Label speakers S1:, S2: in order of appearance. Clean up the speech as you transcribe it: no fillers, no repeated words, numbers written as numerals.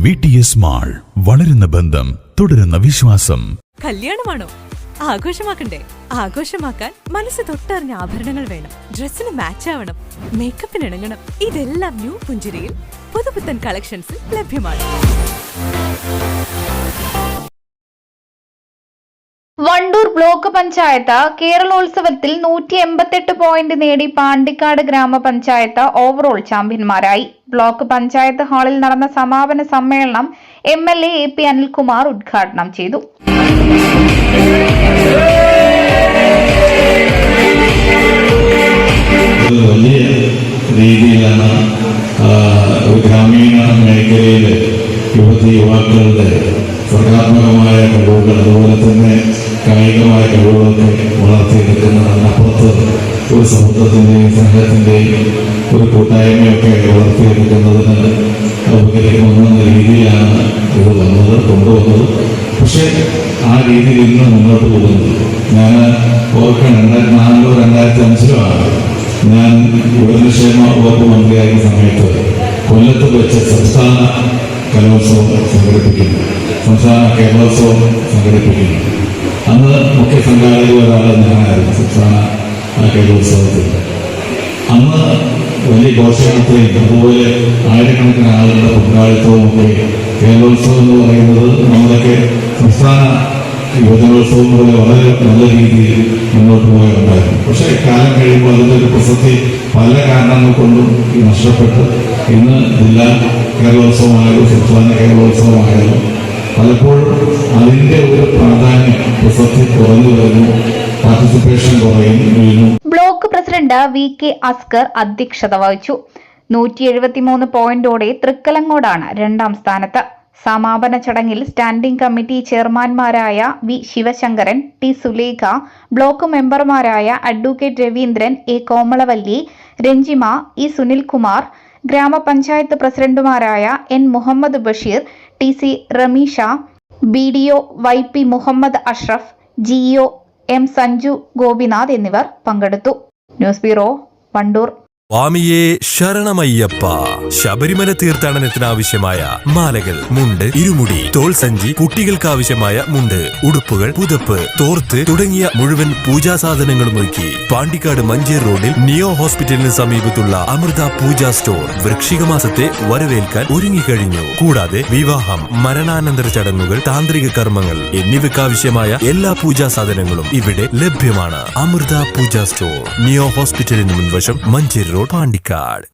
S1: VTS mall, വളരുന്ന ബന്ധം, തുടരുന്ന വിശ്വാസം.
S2: കല്യാണമാണോ? ആഘോഷമാക്കണ്ടേ? ആഘോഷമാക്കാൻ മനസ്സ് തൊട്ടറിഞ്ഞ ആഭരണങ്ങൾ വേണം. ഡ്രസ്സിന് മാച്ച് ആവണം, മേക്കപ്പിന് ഇണങ്ങണം. ഇതെല്ലാം ന്യൂ പുഞ്ചിരിയിൽ പുതുപുത്തൻ കളക്ഷൻസിൽ ലഭ്യമാണ്.
S3: വണ്ടൂർ ബ്ലോക്ക് പഞ്ചായത്ത് കേരളോത്സവത്തിൽ 188 പോയിന്റ് നേടി പാണ്ടിക്കാട് ഗ്രാമപഞ്ചായത്ത് ഓവറോൾ ചാമ്പ്യന്മാരായി. ബ്ലോക്ക് പഞ്ചായത്ത് ഹാളിൽ നടന്ന സമാപന സമ്മേളനം MLA AP അനിൽകുമാർ ഉദ്ഘാടനം ചെയ്തു.
S4: വലിയ രീതിയിലാണ് ഗ്രാമീണ മേഖലയിലെ യുവതിയുവാക്കളുടെ സർഗാത്മകമായ കഴിവുകൾ, അതുപോലെ തന്നെ കായികമായ കഴിവുകളൊക്കെ വളർത്തിയെടുക്കുന്നതിനപ്പുറത്ത് ഒരു സമൂഹത്തിൻ്റെയും സംഘത്തിൻ്റെയും ഒരു കൂട്ടായ്മയൊക്കെ വളർത്തിയെടുക്കുന്നതിന് ഉപകരിക്കുന്ന രീതിയിലാണ് ഇത് കൊണ്ടുവന്നത്. പക്ഷേ ആ രീതിയിൽ ഇന്ന് മുന്നോട്ട് പോകുന്നത് ഞാൻ ഓർക്കണം, 2004-2005 ഞാൻ യുവജനക്ഷേമ വകുപ്പ് മന്ത്രിയായിരുന്ന സമയത്ത് കൊല്ലത്ത് വെച്ച് സംസ്ഥാന കലോത്സവം സംഘടിപ്പിക്കുന്നു, സംസ്ഥാന കേരളോത്സവം സംഘടിപ്പിക്കുന്നു. അന്ന് മുഖ്യ സംഘാടകർ ഒരാൾ ഞാനായിരുന്നു സംസ്ഥാന കേരളോത്സവത്തിൽ. അന്ന് വലിയ ഘോഷയാത്രയും അതുപോലെ ആയിരക്കണക്കിന് ആളുകളുടെ പങ്കാളിത്തവും ഒക്കെ കേരളോത്സവം എന്ന് പറയുന്നത് നമ്മളൊക്കെ സംസ്ഥാന യുവജനോത്സവം പോലെ വളരെ നല്ല രീതിയിൽ മുന്നോട്ട് പോയുണ്ടായിരുന്നു. പക്ഷേ കാലം കഴിയുമ്പോൾ അതിൻ്റെ ഒരു പ്രസക്തി പല കാരണങ്ങൾ കൊണ്ടും നഷ്ടപ്പെട്ട് ഇന്ന് ജില്ലാ കേരളോത്സവമായാലും സംസ്ഥാന കേരളോത്സവമായാലും പലപ്പോഴും അതിൻ്റെ ഒരു പ്രാധാന്യം പ്രസക്തി കുറഞ്ഞു വരുന്നു, പാർട്ടിസിപ്പേഷൻ കുറയുന്നു.
S3: ബ്ലോക്ക് പ്രസിഡന്റ് VK അസ്കർ അധ്യക്ഷത വഹിച്ചു. 173 പോയിന്റോടെ തൃക്കലങ്ങോടാണ് രണ്ടാം സ്ഥാനത്ത്. സമാപന ചടങ്ങിൽ സ്റ്റാൻഡിംഗ് കമ്മിറ്റി ചെയർമാൻമാരായ V Sivasankaran, T Sulekha, block മെമ്പർമാരായ advocate Raveendran, A Komalavalli, Ranjima, E Sunilkumar, ഗ്രാമപഞ്ചായത്ത് പ്രസിഡന്റുമാരായ N Muhammad Basheer, TC Ramisha, BDO YP Muhammad Ashraf, GO M Sanju Gopinath എന്നിവർ പങ്കെടുത്തു. News bureau, Wandoor.
S5: സ്വാമിയേ ശരണമയ്യപ്പ. ശബരിമല തീർത്ഥാടനത്തിനാവശ്യമായ മാലകൾ, മുണ്ട്, ഇരുമുടി, തോൾ സഞ്ചി, കുട്ടികൾക്ക് ആവശ്യമായ മുണ്ട്, ഉടുപ്പുകൾ, പുതപ്പ്, തോർത്ത് തുടങ്ങിയ മുഴുവൻ പൂജാ സാധനങ്ങളും ഒരുക്കി പാണ്ടിക്കാട് മഞ്ചേർ റോഡിൽ നിയോ ഹോസ്പിറ്റലിന് സമീപത്തുള്ള അമൃത പൂജാ സ്റ്റോർ വൃശ്ചിക മാസത്തെ വരവേൽക്കാൻ ഒരുങ്ങിക്കഴിഞ്ഞു. കൂടാതെ വിവാഹം, മരണാനന്തര ചടങ്ങുകൾ, താന്ത്രിക കർമ്മങ്ങൾ എന്നിവയ്ക്കാവശ്യമായ എല്ലാ പൂജാ സാധനങ്ങളും ഇവിടെ ലഭ്യമാണ്. അമൃത പൂജാ സ്റ്റോർ, നിയോ ഹോസ്പിറ്റലിന് മുൻവശം, മഞ്ചേർ റോഡ്, പാണ്ടിക്കാട്.